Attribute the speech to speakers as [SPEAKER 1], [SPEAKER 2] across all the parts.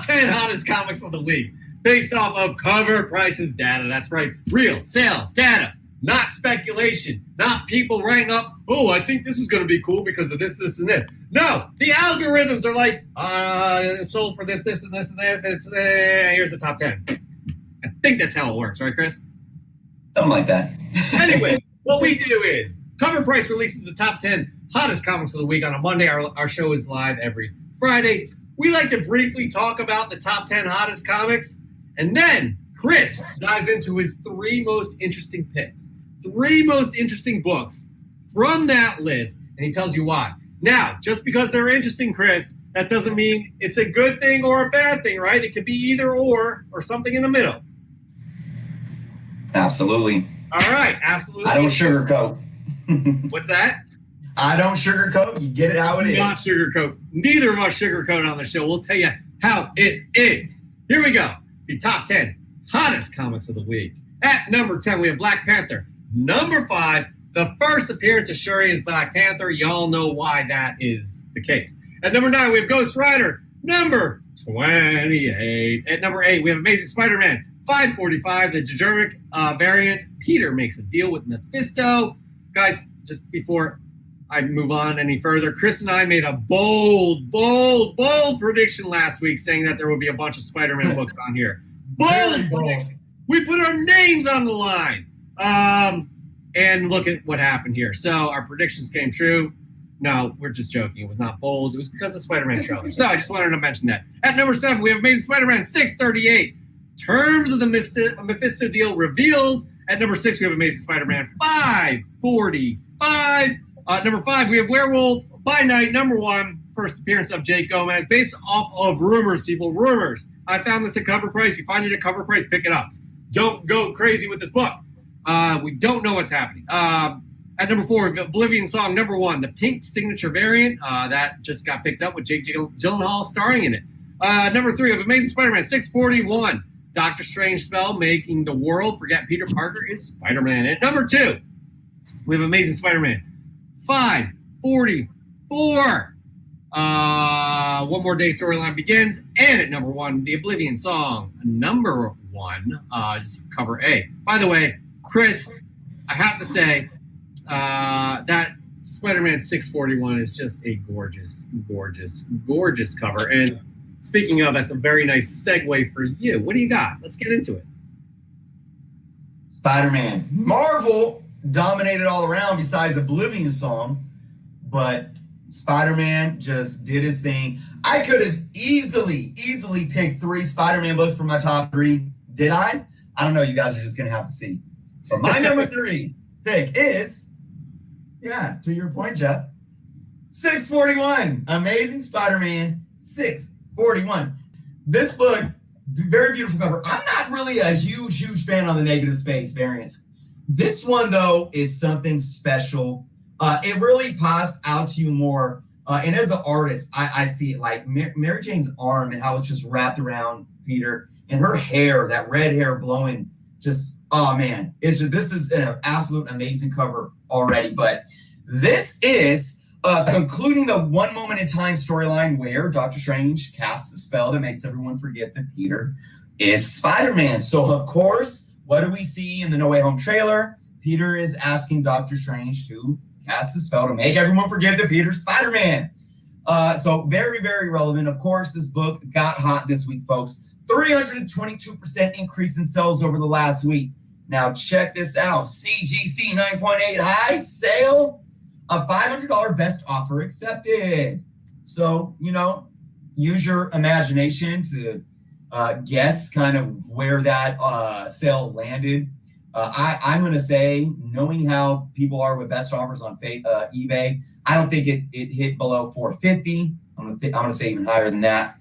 [SPEAKER 1] top 10 hottest comics of the week based off of cover prices data. That's right, real sales data, not speculation, not people writing up, oh, I think this is going to be cool because of this, this, and this. No, the algorithms are like, sold for this, this, and this, and this. It's here's the top 10. I think that's how it works, right, Chris?
[SPEAKER 2] Something like that.
[SPEAKER 1] Anyway, what we do is Cover Price releases the top 10 hottest comics of the week on a Monday. Our show is live every Friday. We like to briefly talk about the top 10 hottest comics, and then Chris dives into his 3 most interesting picks, 3 most interesting books from that list, and he tells you why. Now, just because they're interesting, Chris, that doesn't mean it's a good thing or a bad thing, right? It could be either or something in the middle.
[SPEAKER 2] Absolutely.
[SPEAKER 1] All right, absolutely.
[SPEAKER 2] I don't sugarcoat.
[SPEAKER 1] What's that?
[SPEAKER 2] I don't sugarcoat. You get it how it is.
[SPEAKER 1] Not sugarcoat. Neither of us sugarcoat on the show. We'll tell you how it is. Here we go. The top 10 hottest comics of the week. At number 10, we have Black Panther. Number 5, the first appearance of Shuri as Black Panther. Y'all know why that is the case. At number 9, we have Ghost Rider. Number 28. At number 8, we have Amazing Spider-Man. 545, the Germanic variant. Peter makes a deal with Mephisto. Guys, just before I move on any further, Chris and I made a bold prediction last week saying that there would be a bunch of Spider-Man books on here. Bold prediction. We put our names on the line. And look at what happened here. So our predictions came true. No, we're just joking. It was not bold. It was because of the Spider-Man trailer. So I just wanted to mention that. At number 7, we have Amazing Spider-Man 638. Terms of the Mephisto deal revealed. At number 6, we have Amazing Spider-Man 545. Number 5, we have Werewolf by Night. Number 1, first appearance of Jake Gomez, based off of rumors, people. Rumors. I found this at Cover Price. You find it at Cover Price, pick it up. Don't go crazy with this book. We don't know what's happening. At number 4, Oblivion Song. Number 1, the Pink Signature variant. That just got picked up with Jake Gyllenhaal starring in it. Number 3, we have Amazing Spider-Man 641. Doctor Strange spell making the world forget Peter Parker is Spider-Man. At number 2, we have Amazing Spider-Man 544. One More Day storyline begins. And at number 1, the Oblivion Song. Number 1, just cover A. By the way, Chris, I have to say that Spider-Man 641 is just a gorgeous, gorgeous, gorgeous cover. And speaking of, that's a very nice segue for you. What do you got? Let's get into it.
[SPEAKER 2] Spider-Man. Marvel dominated all around besides Oblivion Song, but Spider-Man just did his thing. I could have easily picked 3 Spider-Man books for my top 3. Did I? I don't know. You guys are just going to have to see. But my number 3 pick is, to your point, Jeff, 641. Amazing Spider-Man 641. This book, very beautiful cover. I'm not really a huge fan on the negative space variants. This one, though, is something special. It really pops out to you more. And as an artist, I see it like Mary Jane's arm and how it's just wrapped around Peter, and her hair, that red hair blowing, just, oh man. This is an absolute amazing cover already. But this is concluding the One Moment in Time storyline where Doctor Strange casts a spell that makes everyone forget that Peter is Spider-Man. So, of course, what do we see in the No Way Home trailer? Peter is asking Doctor Strange to cast a spell to make everyone forget that Peter's Spider-Man. So very, very relevant. Of course, this book got hot this week, folks. 322% increase in sales over the last week. Now, check this out. CGC 9.8 high sale. A $500 best offer accepted. So, use your imagination to guess kind of where that sale landed. I'm going to say, knowing how people are with best offers on eBay, I don't think it hit below 450. I'm going to say even higher than that.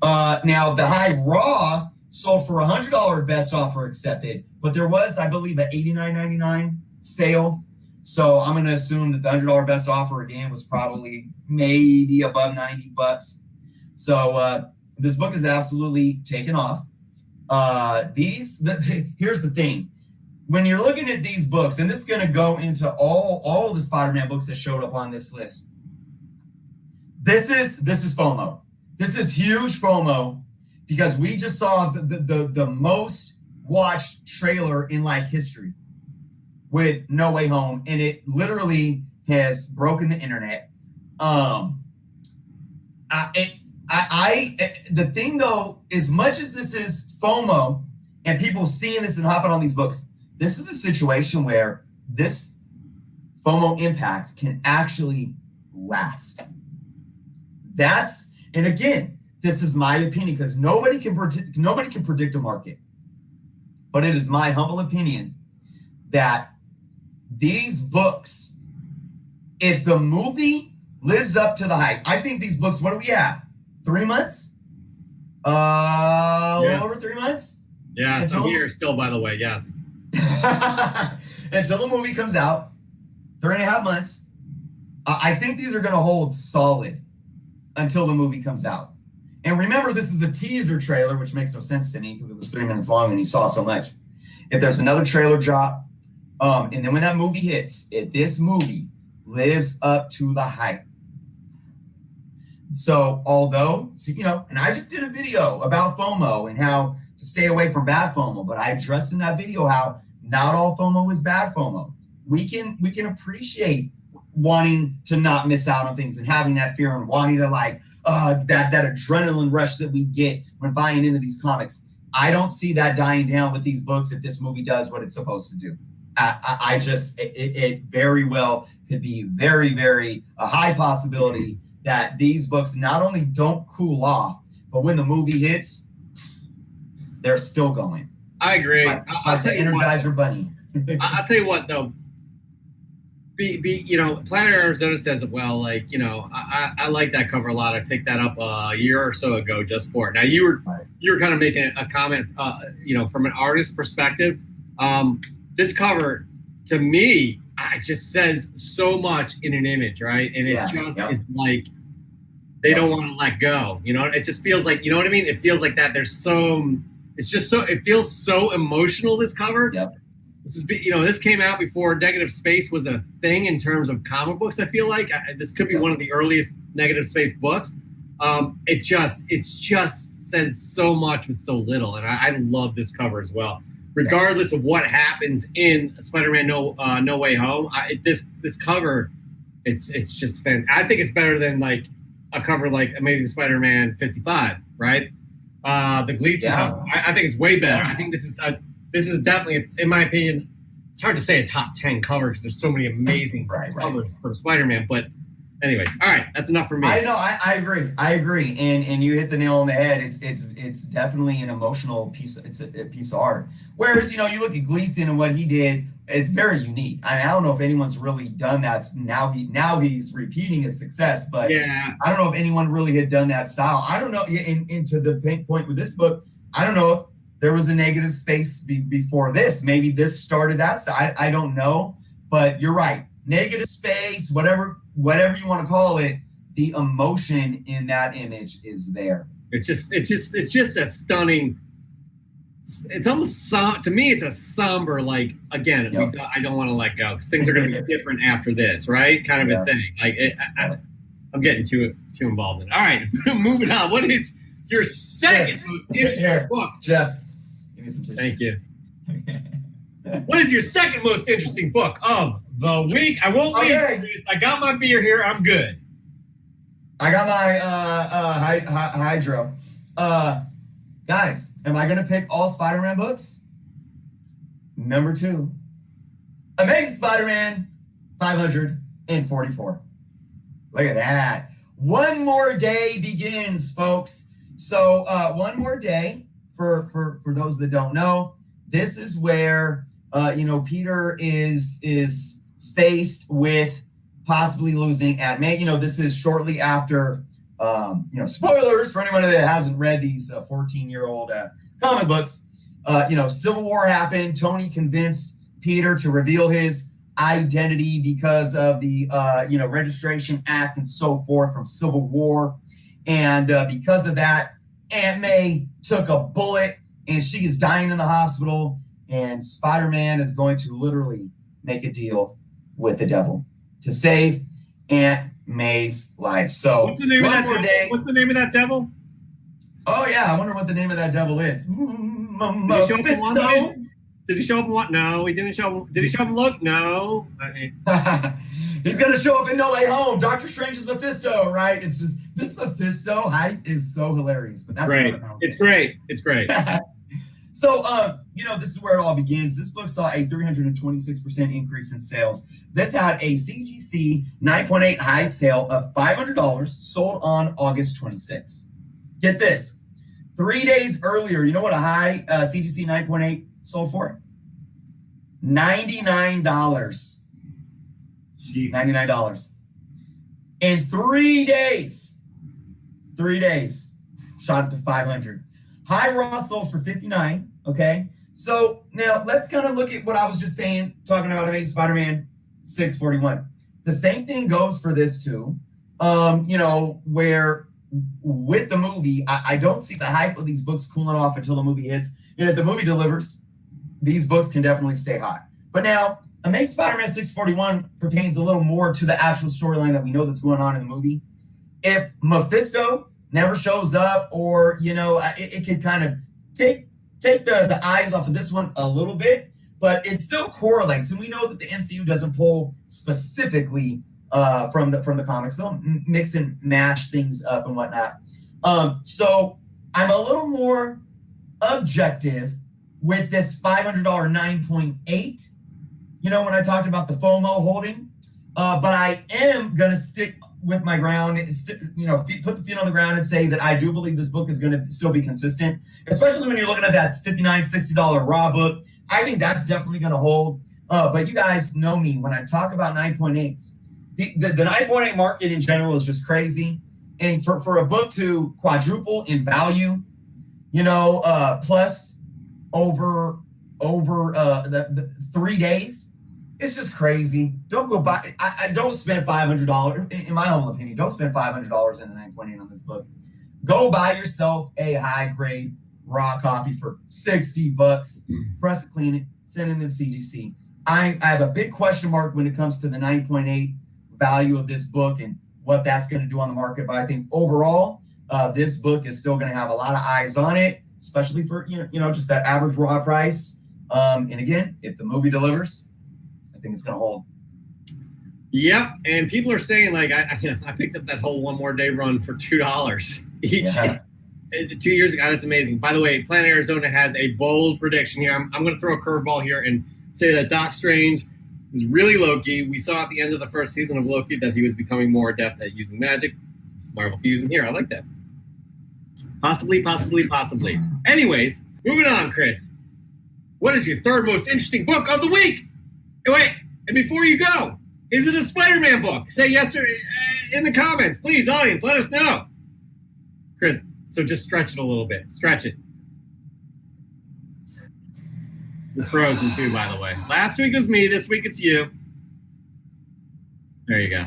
[SPEAKER 2] Now, the high raw sold for $100 best offer accepted, but there was, I believe, an $89.99 sale. So I'm going to assume that the $100 best offer again was probably maybe above $90. So this book is absolutely taken off. Here's the thing. When you're looking at these books, and this is going to go into all of the Spider-Man books that showed up on this list. This is FOMO. This is huge FOMO because we just saw the most watched trailer in like history with No Way Home, and it literally has broken the internet. The thing though, as much as this is FOMO and people seeing this and hopping on these books, this is a situation where this FOMO impact can actually last. And again, this is my opinion because nobody can predict a market. But it is my humble opinion that these books, if the movie lives up to the hype, I think these books, what do we have? 3 months? A little over 3 months?
[SPEAKER 1] Yeah, so here still, by the way, yes.
[SPEAKER 2] Until the movie comes out, 3.5 months. I think these are going to hold solid until the movie comes out. And remember, this is a teaser trailer, which makes no sense to me because it was 3 minutes long and you saw so much. If there's another trailer drop, and then when that movie hits, if this movie lives up to the hype. So although, and I just did a video about FOMO and how to stay away from bad FOMO, but I addressed in that video how not all FOMO is bad FOMO. We can appreciate wanting to not miss out on things and having that fear and wanting to that adrenaline rush that we get when buying into these comics. I don't see that dying down with these books if this movie does what it's supposed to do. It very well could be very, very a high possibility that these books not only don't cool off, but when the movie hits, they're still going.
[SPEAKER 1] I agree.
[SPEAKER 2] Like the Energizer Bunny.
[SPEAKER 1] I'll tell you what, though. Planet Arizona says it well. I like that cover a lot. I picked that up a year or so ago just for it. Now you were kind of making a comment, from an artist perspective. This cover, to me, it just says so much in an image, right? And it is like they don't want to let go. It just feels like, you know what I mean? It feels like that. It feels so emotional. This cover.
[SPEAKER 2] Yep.
[SPEAKER 1] This came out before Negative Space was a thing in terms of comic books. I feel like this could be one of the earliest Negative Space books. It just says so much with so little, and I love this cover as well. Regardless of what happens in Spider-Man No Way Home, this cover, it's just fantastic. I think it's better than like a cover like Amazing Spider-Man 55, right? The Gleason cover. I think it's way better. I think this is definitely, in my opinion, it's hard to say a top 10 cover because there's so many amazing covers for Spider-Man. But anyways, all right, that's enough for me.
[SPEAKER 2] I know, I agree. And you hit the nail on the head. It's definitely an emotional piece. It's a piece of art. Whereas, you look at Gleason and what he did, it's very unique. I don't know if anyone's really done that. Now he's repeating his success, but
[SPEAKER 1] yeah.
[SPEAKER 2] I don't know if anyone really had done that style. I don't know. And to the point with this book, I don't know if there was a Negative Space before this. Maybe this started that style. I don't know, but you're right. Negative Space, whatever you want to call it, the emotion in that image is there.
[SPEAKER 1] It's just a stunning. It's almost to me. It's a somber, I don't want to let go because things are going to be different after this, right? Kind of a thing. I'm getting too involved in it. All right, moving on. What is your second most interesting book?
[SPEAKER 2] Jeff, give me some tissue.
[SPEAKER 1] Thank you. What is your second most interesting book of the week? I won't leave this. I got my beer here. I'm good.
[SPEAKER 2] I got my hydro. Guys, am I going to pick all Spider-Man books? Number 2. Amazing Spider-Man 544. Look at that. One more day begins, folks. So one more day, for those that don't know, this is where Peter is faced with possibly losing Aunt May. This is shortly after spoilers for anyone that hasn't read these 14-year-old comic books. Civil War happened. Tony convinced Peter to reveal his identity because of the Registration Act and so forth from Civil War. And because of that, Aunt May took a bullet and she is dying in the hospital. And Spider-Man is going to literally make a deal with the devil to save Aunt May's life. So
[SPEAKER 1] what's the name of that devil?
[SPEAKER 2] Oh yeah, I wonder what the name of that devil is.
[SPEAKER 1] Did he show up in
[SPEAKER 2] Mephisto.
[SPEAKER 1] WandaVision? Did he show up in what? No, he didn't show up. Did he show up in Loki? No.
[SPEAKER 2] He's gonna show up in No Way Home. Doctor Strange's Mephisto, right? It's just this Mephisto hype is so hilarious. But that's
[SPEAKER 1] great. It's great. It's great.
[SPEAKER 2] So, this is where it all begins. This book saw a 326% increase in sales. This had a CGC 9.8 high sale of $500, sold on August 26th. Get this. 3 days earlier, you know what a high CGC 9.8 sold for? $99.
[SPEAKER 1] Jesus.
[SPEAKER 2] $99. In 3 days, shot up to 500. High Raw sold for 59. Okay, so now let's kind of look at what I was just saying, talking about Amazing Spider-Man 641. The same thing goes for this too. Where with the movie, I don't see the hype of these books cooling off until the movie hits. And if the movie delivers, these books can definitely stay hot. But now, Amazing Spider-Man 641 pertains a little more to the actual storyline that we know that's going on in the movie. If Mephisto never shows up, or it could kind of take the eyes off of this one a little bit, but it still correlates, and we know that the MCU doesn't pull specifically from the comics. They'll mix and mash things up and whatnot. So I'm a little more objective with this $500 9.8. When I talked about the FOMO holding, but I am gonna stick with my ground, put the feet on the ground and say that I do believe this book is going to still be consistent, especially when you're looking at that $59, $60 raw book. I think that's definitely going to hold. But you guys know me when I talk about 9.8s. The 9.8 market in general is just crazy. And for a book to quadruple in value, plus over the 3 days, it's just crazy. Don't go buy. I don't spend $500. In my humble opinion, don't spend $500 in a 9.8 on this book. Go buy yourself a high grade raw copy for $60. Press it, clean it, send it in CGC. I have a big question mark when it comes to the 9.8 value of this book and what that's going to do on the market. But I think overall, this book is still going to have a lot of eyes on it, especially for just that average raw price. And again, if the movie delivers, I think it's going to hold.
[SPEAKER 1] Yep, and people are saying I picked up that whole One More Day run for $2 each.
[SPEAKER 2] Yeah.
[SPEAKER 1] 2 years ago. That's amazing. By the way, Planet Arizona has a bold prediction here. I'm going to throw a curveball here and say that Doc Strange is really Loki. We saw at the end of the first season of Loki that he was becoming more adept at using magic. Marvel can use him here. I like that. Possibly. Anyways, moving on, Chris. What is your third most interesting book of the week? Wait, and before you go, is it a Spider-Man book? Say yes or in the comments. Please, audience, let us know. Chris, so just stretch it a little bit. Stretch it. You're frozen too, by the way. Last week was me. This week it's you. There you go.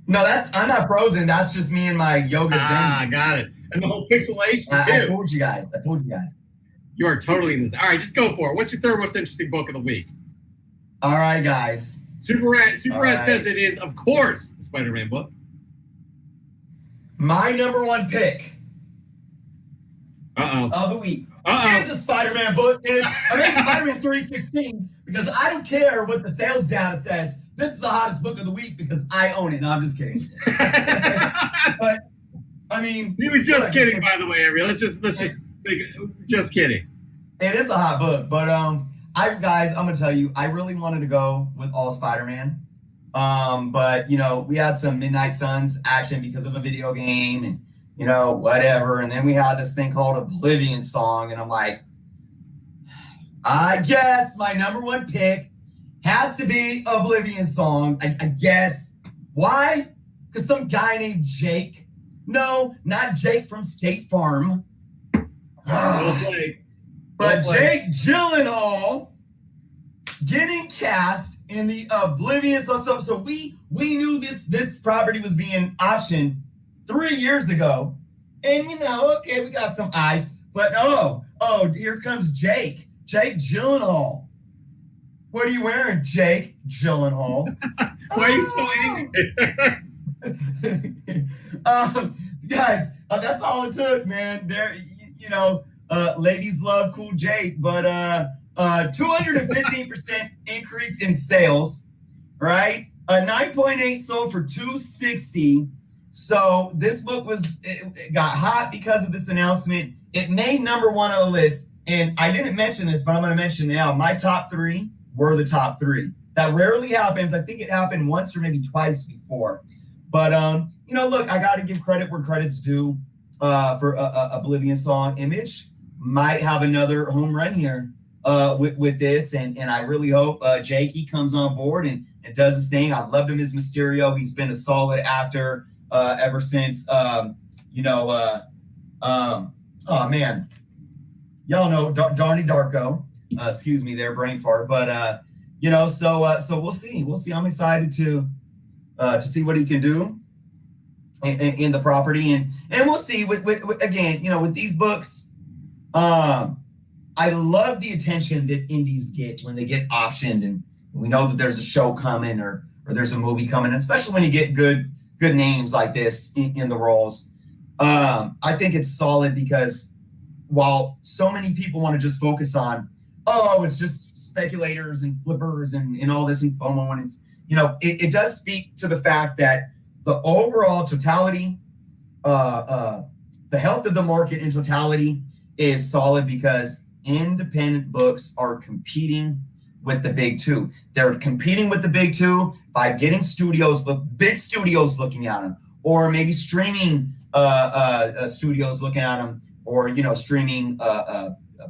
[SPEAKER 2] No, I'm not frozen. That's just me and my yoga zen.
[SPEAKER 1] Ah, got it. And the whole pixelation, too.
[SPEAKER 2] I told you guys.
[SPEAKER 1] You are totally in this. All right, just go for it. What's your third most interesting book of the week?
[SPEAKER 2] All right, guys.
[SPEAKER 1] Super Rat says it is, of course, a Spider-Man book.
[SPEAKER 2] My number one pick of the week is a Spider-Man book. And it's Spider-Man 316 because I don't care what the sales data says. This is the hottest book of the week because I own it. No, I'm just kidding. But, I mean...
[SPEAKER 1] He was just kidding, by the way, Ariel. Just kidding.
[SPEAKER 2] It is a hot book, but I'm gonna tell you, I really wanted to go with all Spider-Man. But we had some Midnight Suns action because of a video game and whatever. And then we had this thing called Oblivion Song, and I'm like, I guess my number one pick has to be Oblivion Song. I guess. Why? Because some guy named Jake. No, not Jake from State Farm.
[SPEAKER 1] Well played.
[SPEAKER 2] But Jake Gyllenhaal getting cast in the Oblivion stuff. So we knew this property was being optioned 3 years ago. And okay, we got some eyes. But oh, here comes Jake Gyllenhaal. What are you wearing, Jake Gyllenhaal?
[SPEAKER 1] Why are you so angry?
[SPEAKER 2] Guys, That's all it took, man. Ladies love Cool Jake, but 215% increase in sales, right? 9.8 sold for 260. So this book it got hot because of this announcement. It made number one on the list. And I didn't mention this, but I'm going to mention it now. My top three were the top three. That rarely happens. I think it happened once or maybe twice before. But, look, I got to give credit where credit's due for Oblivion Song. Image might have another home run here with this. And I really hope Jakey comes on board and does his thing. I loved him as Mysterio. He's been a solid actor ever since, oh, man. Y'all know Donnie Darko. Excuse me there, brain fart. But, so we'll see. We'll see. I'm excited to see what he can do in the property. And we'll see with again, with these books, I love the attention that indies get when they get optioned and we know that there's a show coming or there's a movie coming, especially when you get good names like this in the roles. I think it's solid because while so many people want to just focus on, it's just speculators and flippers and all this and FOMO, and it's, it does speak to the fact that the overall totality, the health of the market in totality is solid because independent books are competing with the big two. They're competing with the big two by getting big studios looking at them, or maybe streaming studios looking at them, or streaming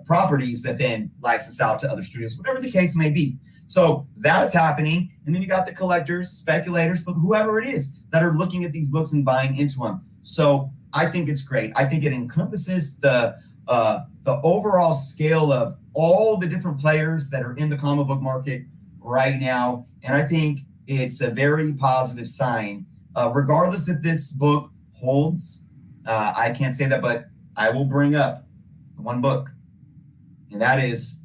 [SPEAKER 2] properties that then license out to other studios, whatever the case may be. So that's happening. And then you got the collectors, speculators, whoever it is that are looking at these books and buying into them. So I think it's great. I think it encompasses the overall scale of all the different players that are in the comic book market right now. And I think it's a very positive sign, regardless if this book holds. I can't say that, but I will bring up one book, and that is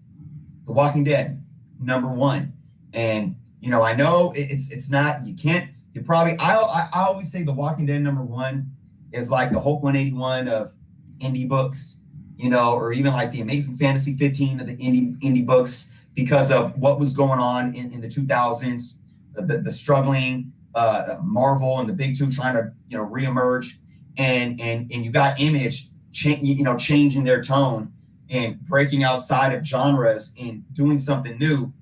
[SPEAKER 2] The Walking Dead, #1. And, I know it's not, I always say The Walking Dead #1 is like the Hulk 181 of indie books, or even like the Amazing Fantasy 15 of the indie books, because of what was going on in the 2000s, the struggling Marvel and the big two trying to, reemerge, and you got Image changing their tone and breaking outside of genres and doing something new.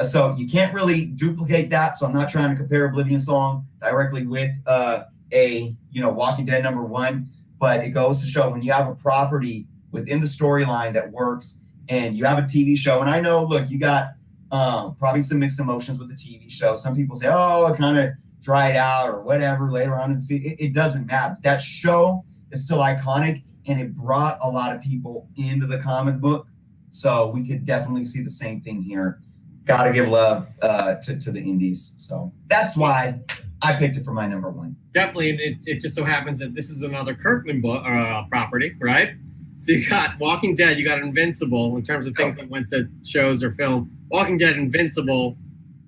[SPEAKER 2] So you can't really duplicate that. So I'm not trying to compare Oblivion Song directly with Walking Dead #1, but it goes to show when you have a property within the storyline that works and you have a TV show. And I know, look, you got probably some mixed emotions with the TV show. Some people say, it kind of dried out or whatever later on. And it doesn't matter. That show is still iconic, and it brought a lot of people into the comic book. So we could definitely see the same thing here. Got to give love to the indies. So that's why I picked it for my #1.
[SPEAKER 1] Definitely. And it just so happens that this is another Kirkman book property, right? So you got Walking Dead, you got Invincible in terms of things that went to shows or film. Walking Dead, Invincible,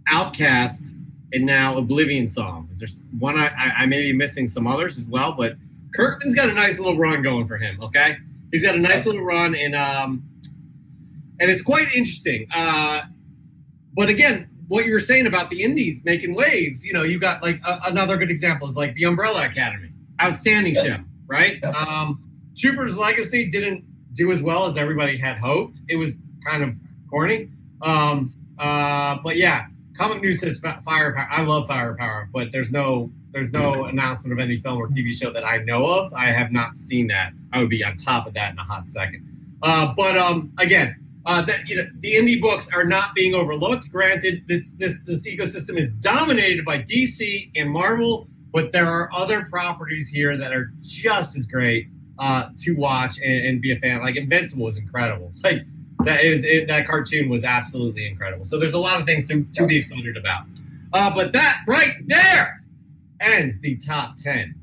[SPEAKER 1] Outcast, and now Oblivion Song. Is there one I may be missing some others as well, but Kirkman's got a nice little run going for him, okay? He's got a nice little run, and it's quite interesting. But again, what you were saying about the indies making waves, you got like another good example is like The Umbrella Academy. Outstanding show, right?
[SPEAKER 2] Yeah.
[SPEAKER 1] Troopers Legacy didn't do as well as everybody had hoped. It was kind of corny. But yeah, Comic News says Firepower. I love Firepower, but there's no announcement of any film or TV show that I know of. I have not seen that. I would be on top of that in a hot second. Again, the indie books are not being overlooked. Granted, this ecosystem is dominated by DC and Marvel, but there are other properties here that are just as great to watch and be a fan. Like Invincible was incredible. Like that cartoon was absolutely incredible. So there's a lot of things to be excited about. But that right there ends the top 10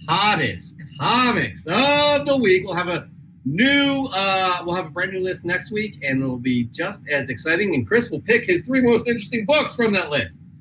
[SPEAKER 1] hottest comics of the week. We'll have a brand new list next week, and it'll be just as exciting. And Chris will pick his 3 most interesting books from that list.